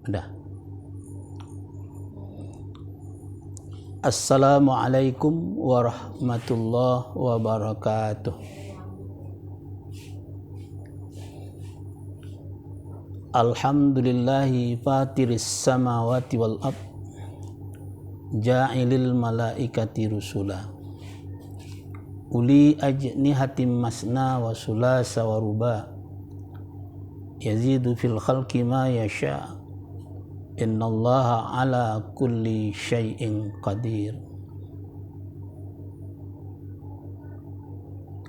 Udah. Assalamualaikum warahmatullahi wabarakatuh. Alhamdulillahi fatiris samawati wal ard, ja'ilil malaikati rusula, uli ajnihatim masna wa sulasa wa ruba, yazidu fil khalqi ma yasha, innallaha ala kulli syai'in qadir.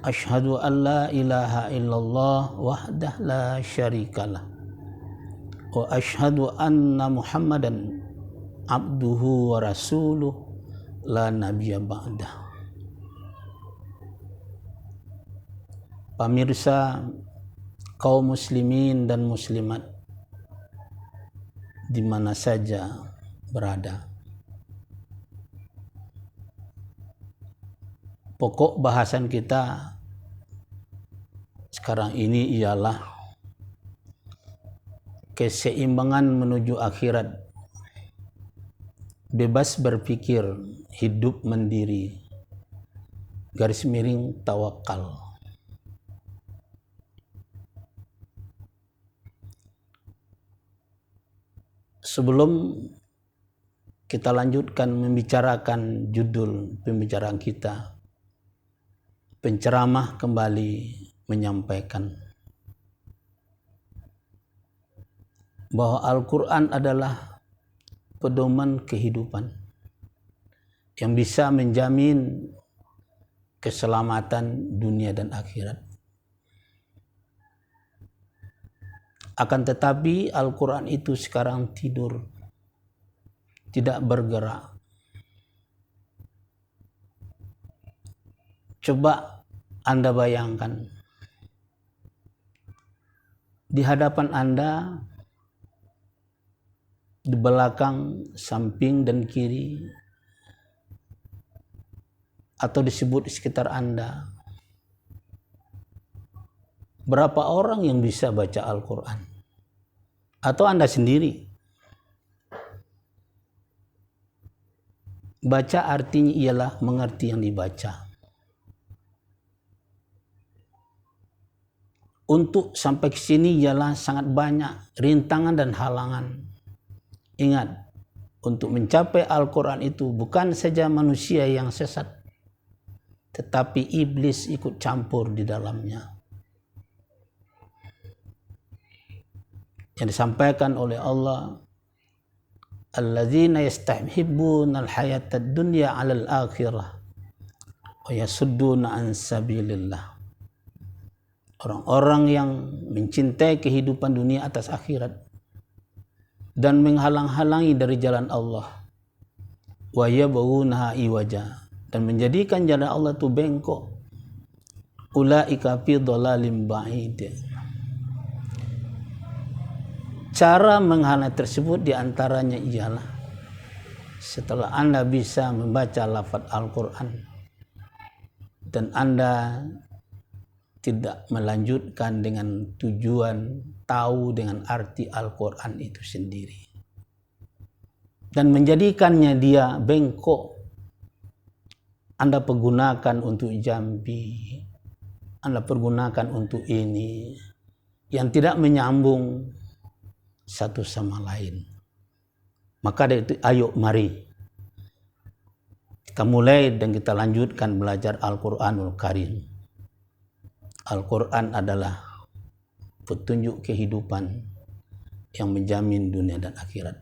Ashhadu an la ilaha illallah wahdah la syarikalah, wa ashhadu anna muhammadan abduhu wa rasuluh la nabiyya ba'dah. Pemirsa kaum muslimin dan muslimat di mana saja berada, pokok bahasan kita sekarang ini ialah keseimbangan menuju akhirat, bebas berpikir, hidup mandiri, garis miring tawakal. Sebelum kita lanjutkan membicarakan judul pembicaraan kita, penceramah kembali menyampaikan bahwa Al-Quran adalah pedoman kehidupan yang bisa menjamin keselamatan dunia dan akhirat. Akan tetapi Al-Quran itu sekarang tidur, tidak bergerak. Coba Anda bayangkan, di hadapan Anda, di belakang, samping, dan kiri, atau disebut di sekitar Anda, berapa orang yang bisa baca Al-Quran? Atau Anda sendiri? Baca artinya ialah mengerti yang dibaca. Untuk sampai ke sini ialah sangat banyak rintangan dan halangan. Ingat, untuk mencapai Al-Quran itu bukan saja manusia yang sesat, tetapi iblis ikut campur di dalamnya. Yang disampaikan oleh Allah, alladzina yastahibbuna al-hayata ad-dunya 'alal akhirah wa yasudduna an sabilillah. Orang-orang yang mencintai kehidupan dunia atas akhirat dan menghalang-halangi dari jalan Allah, wa yabghunaha iwaja, dan menjadikan jalan Allah itu bengkok, ulaika fi dhalalim ba'id. Cara menghalangi tersebut diantaranya ialah setelah Anda bisa membaca lafaz Al-Quran dan Anda tidak melanjutkan dengan tujuan tahu dengan arti Al-Quran itu sendiri dan menjadikannya dia bengkok, Anda pergunakan untuk jambi, Anda pergunakan untuk ini yang tidak menyambung satu sama lain. Maka dari itu, ayo mari kita mulai dan kita lanjutkan belajar Al-Quranul Karim. Al-Quran adalah petunjuk kehidupan yang menjamin dunia dan akhirat.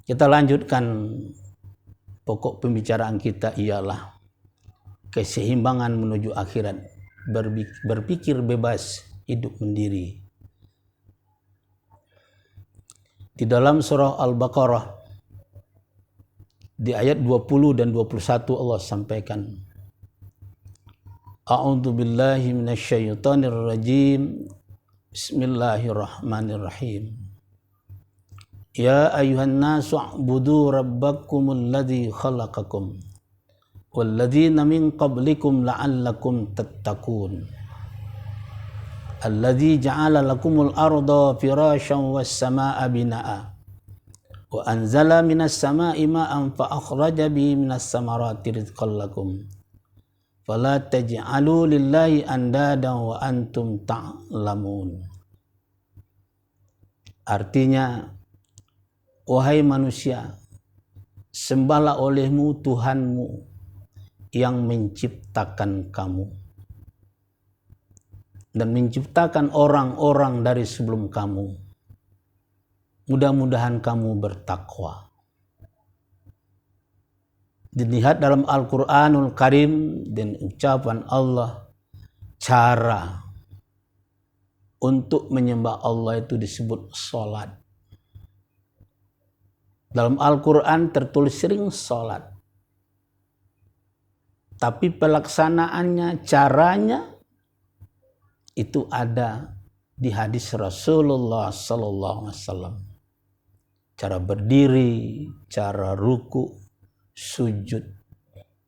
Kita lanjutkan, pokok pembicaraan kita ialah keseimbangan menuju akhirat, berpikir bebas, hidup mandiri. Di dalam surah Al-Baqarah di ayat 20 dan 21 Allah sampaikan, A'udzu billahi minasyaitonir rajim. Bismillahirrahmanirrahim. Ya ayuhan nasu u'budu rabbakumul ladzi khalaqakum walladzina min qablikum la'allakum tattaqun. Alladzi ja'ala lakumul arda firasyan was samaa'a binaa'a wa anzala minas samaa'i ma'an fa akhraja bihi minas samarati rizqan lakum fala taj'alu lillahi andadan wa antum ta'lamun. Artinya, wahai manusia, sembahlah olehmu Tuhanmu yang menciptakan kamu dan menciptakan orang-orang dari sebelum kamu. Mudah-mudahan kamu bertakwa. Dilihat dalam Al-Quranul Karim dan ucapan Allah, cara untuk menyembah Allah itu disebut sholat. Dalam Al-Quran tertulis sering sholat. Tapi pelaksanaannya, caranya, itu ada di hadis Rasulullah SAW. Cara berdiri, cara ruku, sujud,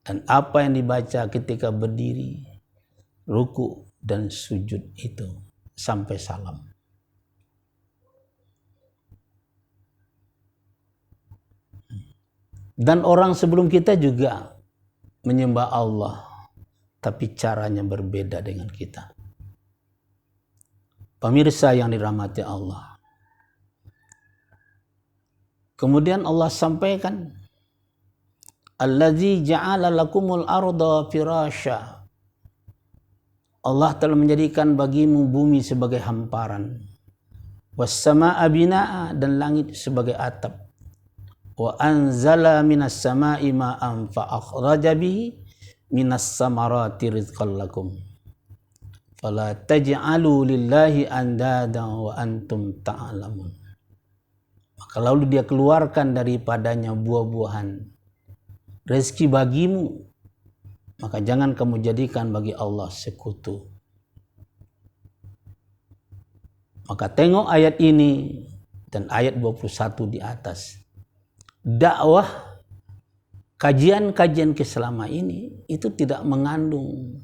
dan apa yang dibaca ketika berdiri, ruku, dan sujud itu sampai salam. Dan orang sebelum kita juga menyembah Allah, tapi caranya berbeda dengan kita. Pemirsa yang dirahmati Allah. Kemudian Allah sampaikan, Alladzi ja'ala lakumul arda firasya. Allah telah menjadikan bagimu bumi sebagai hamparan. Was samaa'a binaa'a, dan langit sebagai atap. Wa anzala minas samaa'i ma'an fa akhraja bihi minas samarati rizqan lakum. Fala taj'alu lillahi andadan wa antum ta'lamun. Maka lalu dia keluarkan daripadanya buah-buahan rezeki bagimu, maka jangan kamu jadikan bagi Allah sekutu. Maka tengok ayat ini dan ayat 21 di atas. Dakwah, kajian-kajian keselama ini itu tidak mengandung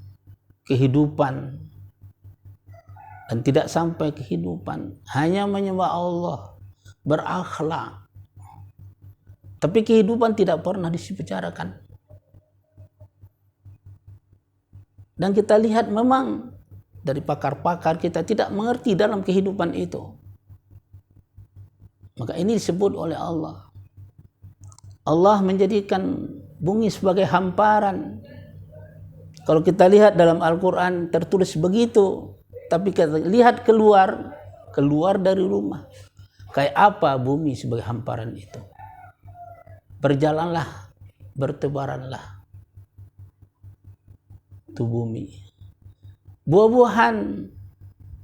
kehidupan dan tidak sampai kehidupan. Hanya menyembah Allah, berakhlak. Tapi kehidupan tidak pernah dibicarakan. Dan kita lihat memang dari pakar-pakar kita tidak mengerti dalam kehidupan itu. Maka ini disebut oleh Allah. Allah menjadikan bumi sebagai hamparan. Kalau kita lihat dalam Al-Quran tertulis begitu. Tapi kita lihat keluar dari rumah. Kayak apa bumi sebagai hamparan itu? Berjalanlah, bertebaranlah itu bumi. Buah-buahan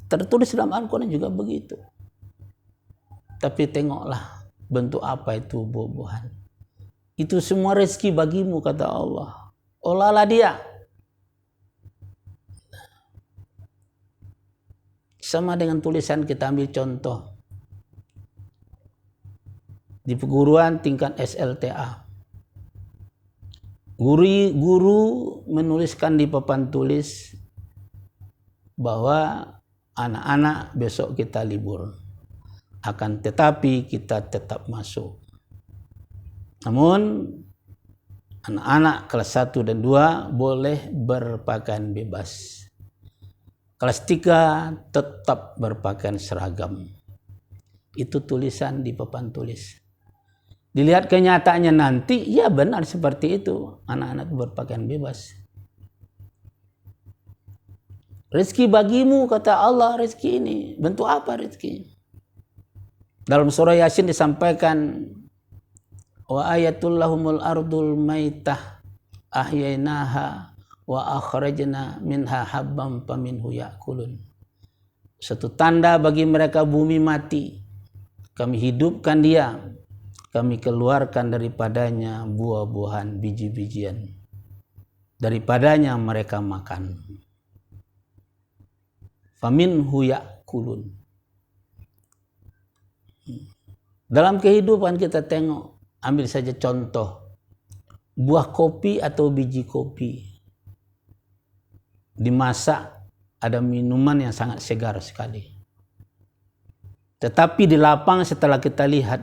tertulis dalam Al-Quran juga begitu. Tapi tengoklah bentuk apa itu buah-buahan. Itu semua rezeki bagimu, kata Allah. Olahlah dia. Sama dengan tulisan, kita ambil contoh. Di perguruan tingkat SLTA. Guru menuliskan di papan tulis bahwa anak-anak besok kita libur. Akan tetapi kita tetap masuk. Namun anak-anak kelas 1 dan 2 boleh berpakaian bebas. Kelas 3 tetap berpakaian seragam. Itu tulisan di papan tulis. Dilihat kenyataannya nanti, ya benar seperti itu. Anak-anak berpakaian bebas. Rezeki bagimu, kata Allah, rezeki ini. Bentuk apa rezeki? Dalam surah Yasin disampaikan, wa ayatul lahumul ardul maitah ahyainaha wa akhrajna minha habban faminhu ya'kulun. Satu tanda bagi mereka bumi mati. Kami hidupkan dia. Kami keluarkan daripadanya buah-buahan, biji-bijian. Daripadanya mereka makan. Faminhu ya'kulun. Dalam kehidupan kita tengok, ambil saja contoh. Buah kopi atau biji kopi. Dimasak ada minuman yang sangat segar sekali. Tetapi di lapang setelah kita lihat,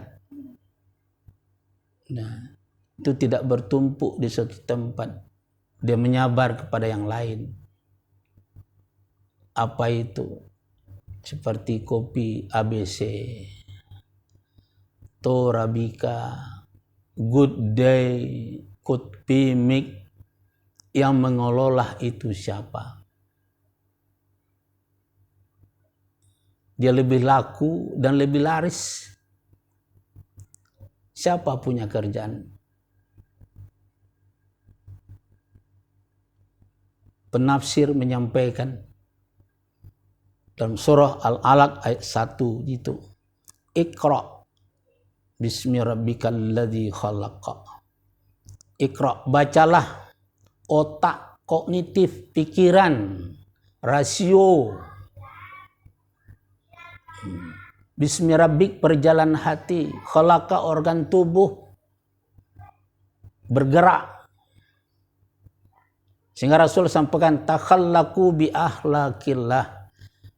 nah, itu tidak bertumpuk di suatu tempat. Dia menyabar kepada yang lain. Apa itu? Seperti kopi ABC, Torabika, Good Day, Could Be Mix. Yang mengelola itu siapa? Dia lebih laku dan lebih laris. Siapa punya kerjaan? Penafsir menyampaikan dalam surah Al-Alaq ayat 1 itu, Iqra bismi rabbikal ladzi khalaqa. Iqra, bacalah. Otak, kognitif, pikiran, rasio. Bismi rabbik, perjalanan hati. Khalaqa, organ tubuh. Bergerak. Sehingga Rasul sampaikan, takhallaku bi akhlaqillah.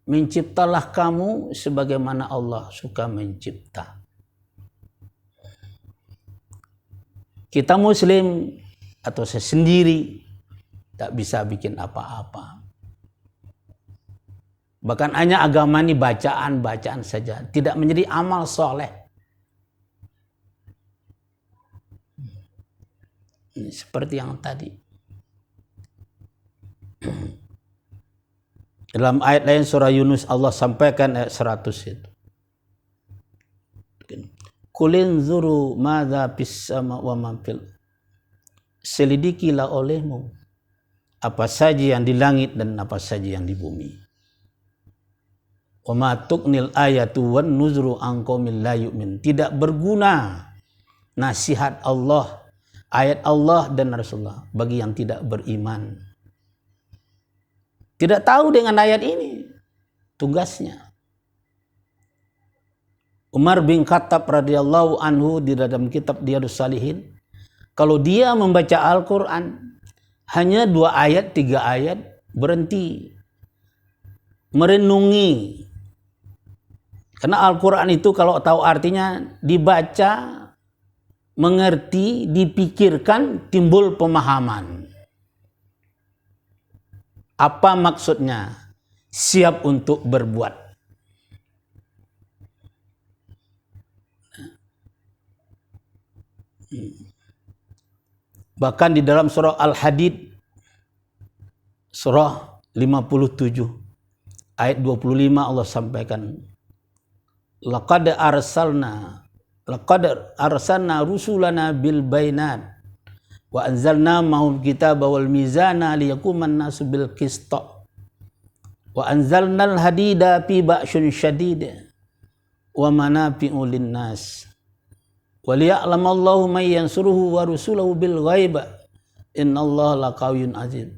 Menciptalah kamu sebagaimana Allah suka mencipta. Kita Muslim atau saya sendiri tak bisa bikin apa-apa. Bahkan hanya agama ini bacaan-bacaan saja, tidak menjadi amal soleh. Seperti yang tadi. Dalam ayat lain surah Yunus Allah sampaikan ayat 100 itu. Kulin zuru madza fis sama wa ma fil. Selidikilah olehmu apa saja yang di langit dan apa saja yang di bumi. Wa ma tuqnil ayatu wan nuzru an qaumil la yu'min. Tidak berguna nasihat Allah, ayat Allah dan Rasulullah bagi yang tidak beriman. Tidak tahu dengan ayat ini tugasnya. Umar bin Khattab radhiyallahu anhu di dalam kitab Riyadhus Shalihin, kalau dia membaca Al-Quran hanya 2 ayat, 3 ayat, berhenti. Merenungi. Karena Al-Quran itu kalau tahu artinya dibaca, mengerti, dipikirkan, timbul pemahaman. Apa maksudnya? Siap untuk berbuat. Bahkan di dalam surah Al-Hadid, surah 57, ayat 25 Allah sampaikan, Laqad arsalna rusulana bil bainat wa anzalna ma'hum kitaba wal mizana liyakuman nasu bil qista wa anzalnal hadida fi ba'syun syadid wa manafi'u linnas wa liya'lamallahu may yansuruhu wa rusulahu bil ghaiba innallaha laqawiyyun aziz.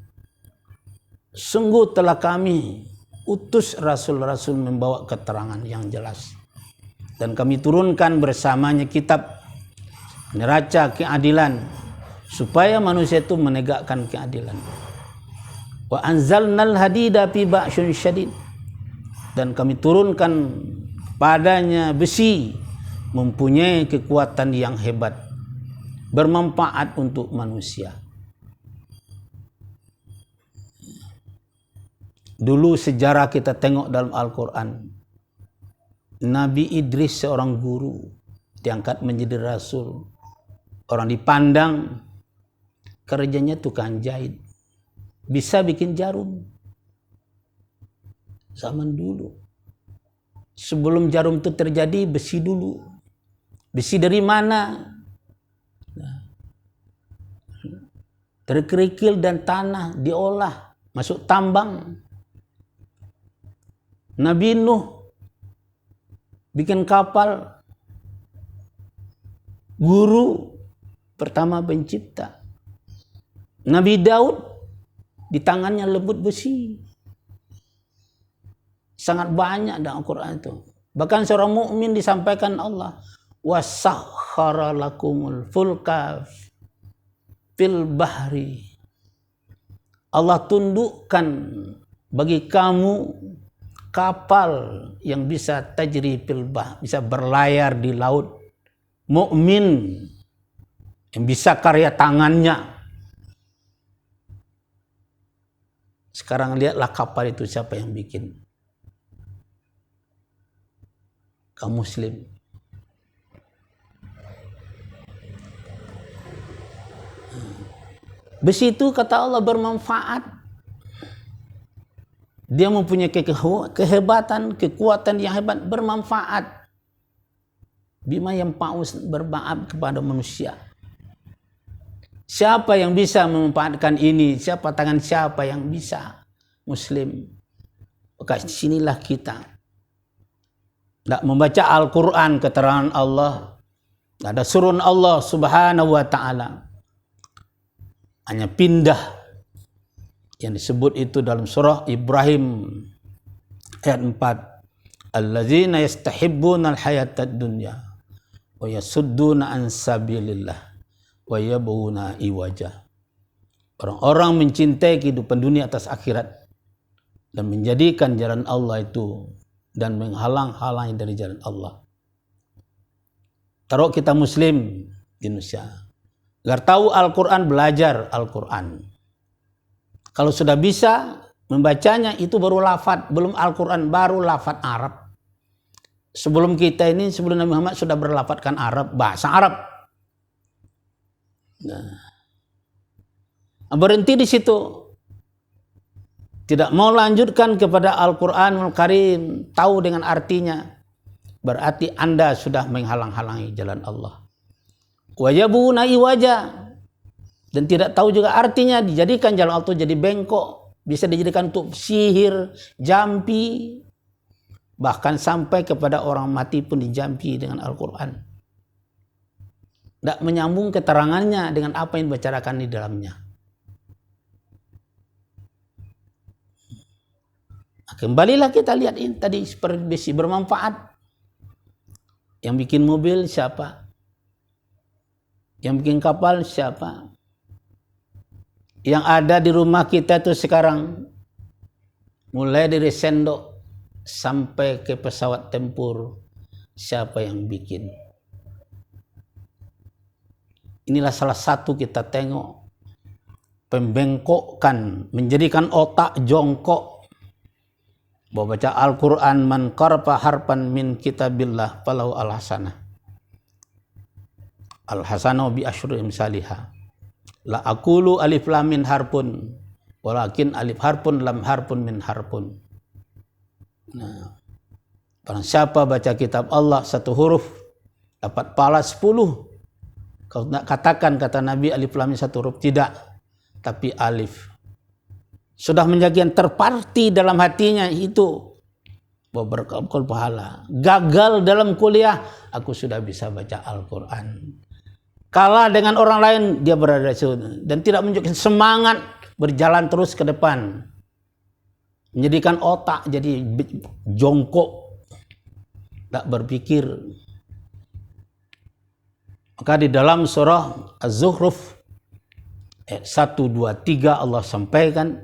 Sungguh telah kami utus rasul-rasul membawa keterangan yang jelas, dan kami turunkan bersamanya kitab, neraca keadilan, supaya manusia itu menegakkan keadilan. Wa anzalnal hadida fi ba'syun syadid, dan kami turunkan padanya besi, mempunyai kekuatan yang hebat, bermanfaat untuk manusia. Dulu sejarah kita tengok dalam Al-Quran, Nabi Idris seorang guru diangkat menjadi rasul. Orang dipandang kerjanya tukang jahit, bisa bikin jarum. Zaman dulu, sebelum jarum itu terjadi, besi dulu. Besi dari mana? Dari kerikil dan tanah diolah, masuk tambang. Nabi Nuh bikin kapal, guru pertama pencipta. Nabi Daud di tangannya lembut besi. Sangat banyak dalam Al-Quran itu. Bahkan seorang mukmin disampaikan Allah, wasakhkhara lakumul fulka fil bahri. Allah tundukkan bagi kamu kapal yang bisa tajri fil bahr, bisa berlayar di laut, mukmin yang bisa karya tangannya. Sekarang lihatlah kapal itu siapa yang bikin? Kaum muslim. Besi itu kata Allah bermanfaat. Dia mempunyai kehebatan, kekuatan yang hebat, bermanfaat. Bima yang paus bermanfaat kepada manusia. Siapa yang bisa memanfaatkan ini? Tangan siapa yang bisa? Muslim. Maka sinilah kita. Tidak membaca Al-Quran, keterangan Allah. Tidak ada suruh Allah subhanahu wa ta'ala. Hanya pindah. Yang disebut itu dalam surah Ibrahim ayat 4. Allazina yastahibbuna al-hayatad dunya wa yasudduna an sabilillah wa yabghuna iwaja. Orang-orang mencintai kehidupan dunia atas akhirat dan menjadikan jalan Allah itu dan menghalang-halangi dari jalan Allah. Taruh kita muslim di Indonesia, agar tahu Al-Quran, belajar Al-Quran. Kalau sudah bisa membacanya itu baru lafaz, belum Al-Quran, baru lafaz Arab. Sebelum kita ini, sebelum Nabi Muhammad sudah berlafazkan Arab, bahasa Arab. Nah, berhenti di situ. Tidak mau lanjutkan kepada Al-Quranul Karim, tahu dengan artinya. Berarti Anda sudah menghalang-halangi jalan Allah. Wa yabuna iwaja. Dan tidak tahu juga artinya, dijadikan jalan Allah jadi bengkok. Bisa dijadikan untuk sihir, jampi. Bahkan sampai kepada orang mati pun dijampi dengan Al-Quran. Tidak menyambung keterangannya dengan apa yang dibicarakan di dalamnya. Nah, kembalilah kita lihat ini tadi seperti besi bermanfaat. Yang bikin mobil siapa? Yang bikin kapal siapa? Yang ada di rumah kita itu sekarang, mulai dari sendok sampai ke pesawat tempur, siapa yang bikin? Inilah salah satu kita tengok pembengkokkan, menjadikan otak jongkok. Baca Al-Quran, man qarfa harpan min kitabillah falahu al-hasanah. Al-hasanah bi asyri imsalihah. La aqulu alif lam min harpun, walakin alif harpun lam harpun min harpun. Nah, barang siapa baca kitab Allah satu huruf dapat pahala 10. Kalau tidak katakan kata Nabi alif lam min satu huruf, tidak, tapi alif. Sudah menjadi yang terparti dalam hatinya itu berkali pahala. Gagal dalam kuliah, aku sudah bisa baca Al-Quran. Kalah dengan orang lain, dia berada di situ dan tidak menunjukkan semangat berjalan terus ke depan. Menjadikan otak jadi jongkok, tak berpikir. Maka di dalam surah Az-Zukhruf ayat 1, 2, 3 Allah sampaikan,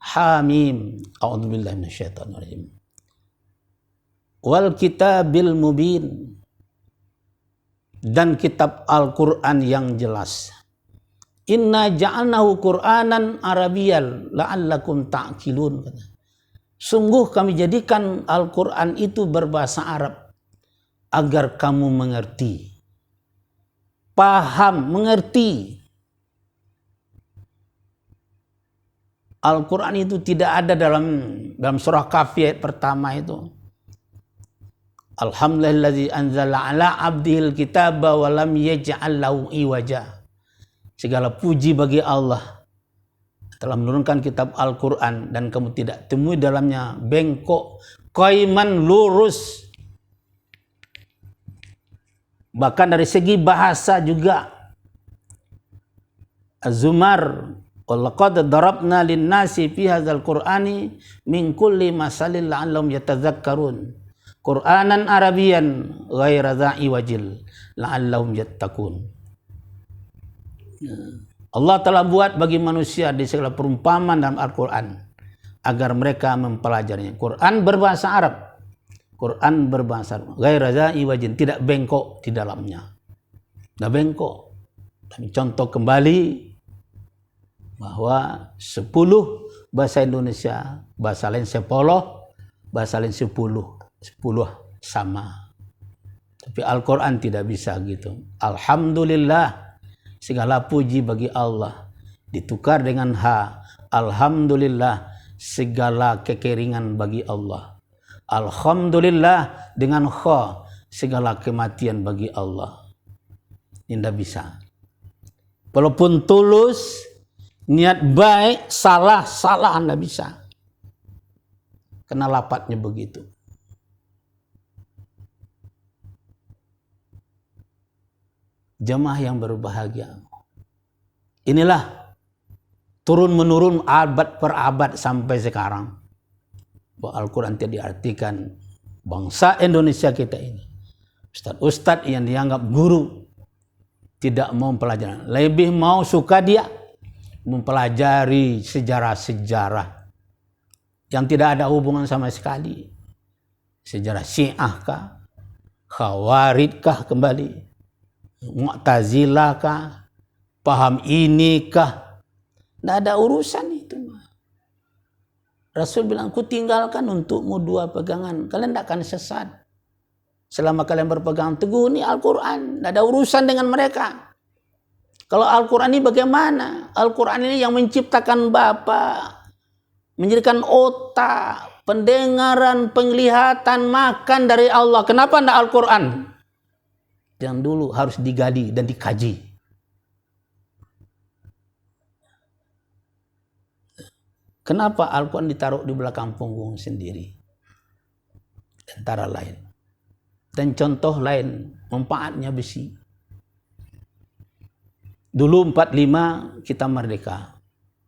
Hamim, a'udzubillahi minasyaitonirrajim. Wal kitabil mubin, dan kitab Al-Quran yang jelas. Inna ja'alnahu Qur'anan Arabiyan la'allakum ta'qilun. Sungguh kami jadikan Al-Quran itu berbahasa Arab agar kamu mengerti. Paham, mengerti. Al-Quran itu tidak ada dalam surah Kahfi ayat pertama itu. Alhamdulillazi anzala ala abdihil kitaba wa lam yaj'al lahu iwaja. Segala puji bagi Allah telah menurunkan kitab Al-Quran dan kamu tidak temui dalamnya bengkok, qaiman, lurus. Bahkan dari segi bahasa juga. Az-Zumar, walaqad darabna lin-nasi fi hadzal qur'ani min kulli masalin la'allahum yatadzakkarun. Qur'anan Arabiyan ghaira dha'i wajil la'allahum yattaqun. Allah telah buat bagi manusia di segala perumpamaan dalam Al-Quran agar mereka mempelajarinya. Quran berbahasa Arab. Quran berbahasa Arab. Ghaira za'i wajin, tidak bengkok di dalamnya. Tidak bengkok. Dan contoh kembali bahwa 10 bahasa Indonesia, bahasa lain 10, bahasa lain 10 sama. Tapi Al-Quran tidak bisa gitu. Alhamdulillah, segala puji bagi Allah. Ditukar dengan ha. Alhamdulillah, segala kekeringan bagi Allah. Alhamdulillah dengan kha, segala kematian bagi Allah. Ini tidak bisa. Walaupun tulus, niat baik, salah tidak bisa. Karena lapatnya begitu. Jemaah yang berbahagia. Inilah turun-menurun abad per abad sampai sekarang. Bahwa Al-Quran tidak diartikan bangsa Indonesia kita ini. Ustadz-ustadz yang dianggap guru tidak mau mempelajari. Lebih mau suka dia mempelajari sejarah-sejarah yang tidak ada hubungan sama sekali. Sejarah Syiah kah? Khawarij kah kembali? Mu'tazilah kah? Paham ini kah? Tidak ada urusan itu. Rasul bilang, ku tinggalkan untukmu 2 pegangan. Kalian tidak akan sesat. Selama kalian berpegang teguh ini Al-Quran. Tidak ada urusan dengan mereka. Kalau Al-Quran ini bagaimana? Al-Quran ini yang menciptakan Bapa, menjadikan otak, pendengaran, penglihatan, makan dari Allah. Kenapa tidak Al-Quran? Yang dulu harus digali dan dikaji. Kenapa Al-Quran ditaruh di belakang punggung sendiri? Antara lain. Dan contoh lain, manfaatnya besi. Dulu 45 kita merdeka.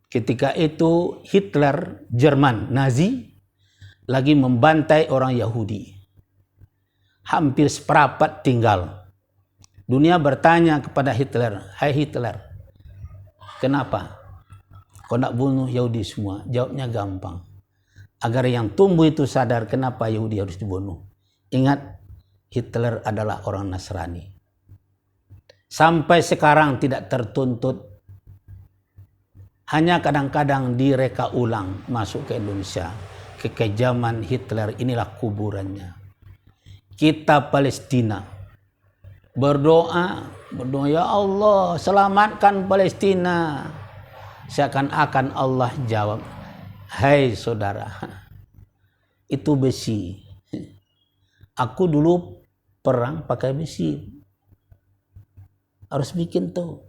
Ketika itu Hitler, Jerman, Nazi, lagi membantai orang Yahudi. Hampir seperempat tinggal. Dunia bertanya kepada Hitler, hai Hitler, kenapa kau nak bunuh Yahudi semua? Jawabnya gampang. Agar yang tumbuh itu sadar kenapa Yahudi harus dibunuh. Ingat, Hitler adalah orang Nasrani. Sampai sekarang tidak tertuntut. Hanya kadang-kadang direka ulang masuk ke Indonesia. Kekejaman Hitler, inilah kuburannya. Kita Palestina berdoa, ya Allah selamatkan Palestina. Seakan-akan Allah jawab, hai saudara, itu besi. Aku dulu perang pakai besi. Harus bikin tuh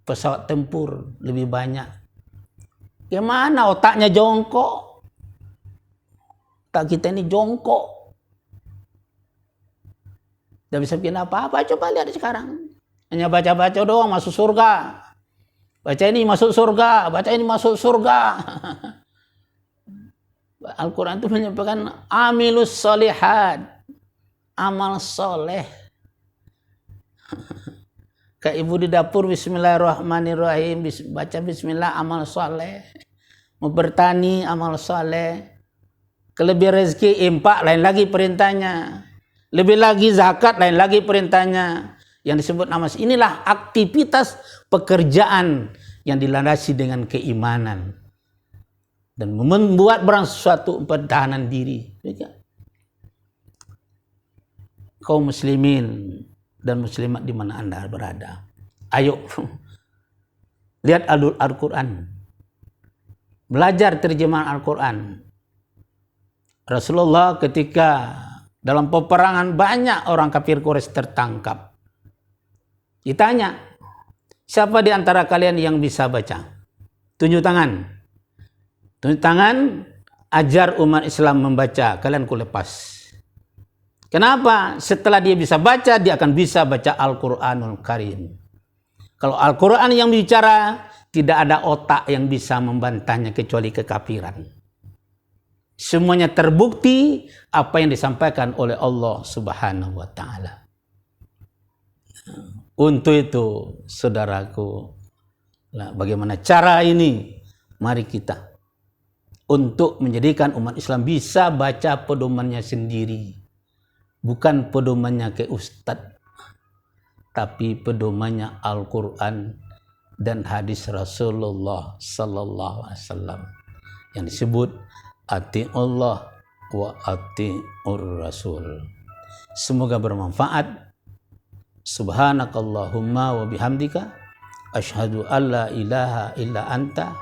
pesawat tempur lebih banyak. Gimana otaknya jongkok? Otak kita ini jongkok. Tidak bisa bikin apa-apa. Coba lihat sekarang. Hanya baca-baca doang masuk surga. Baca ini masuk surga. Baca ini masuk surga. Al-Quran itu menyampaikan amilus solihat. Amal soleh. Kayak ibu di dapur, bismillahirrahmanirrahim, baca bismillah, amal soleh. Mau bertani, amal soleh. Kelebihan rezeki, impak, lain lagi perintahnya. Lebih lagi zakat, lain lagi perintahnya. Yang disebut nama inilah aktivitas pekerjaan yang dilandasi dengan keimanan. Dan membuat barang sesuatu pertahanan diri. Kaum muslimin dan muslimat di mana Anda berada. Ayo, lihat Al-Quran. Belajar terjemahan Al-Quran. Rasulullah ketika dalam peperangan banyak orang kafir Quraisy tertangkap. Ditanya, siapa di antara kalian yang bisa baca? Tunjuk tangan. Tunjuk tangan, ajar umat Islam membaca. Kalian kulepas. Kenapa? Setelah dia bisa baca, dia akan bisa baca Al-Quranul Karim. Kalau Al-Quran yang bicara, tidak ada otak yang bisa membantahnya kecuali kekafiran. Semuanya terbukti apa yang disampaikan oleh Allah Subhanahu wa Ta'ala. Untuk itu, saudaraku, bagaimana cara ini? Mari kita untuk menjadikan umat Islam bisa baca pedomannya sendiri. Bukan pedomannya ke ustadz, tapi pedomannya Al-Quran dan hadis Rasulullah Sallallahu Alaihi Wasallam yang disebut ati'ullah wa ati'ur rasul. Semoga bermanfaat. Subhanakallahumma wa bihamdika asyhadu an la ilaha illa anta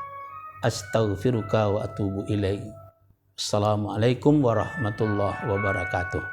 astaghfiruka wa atubu ilaik. Assalamualaikum warahmatullahi wabarakatuh.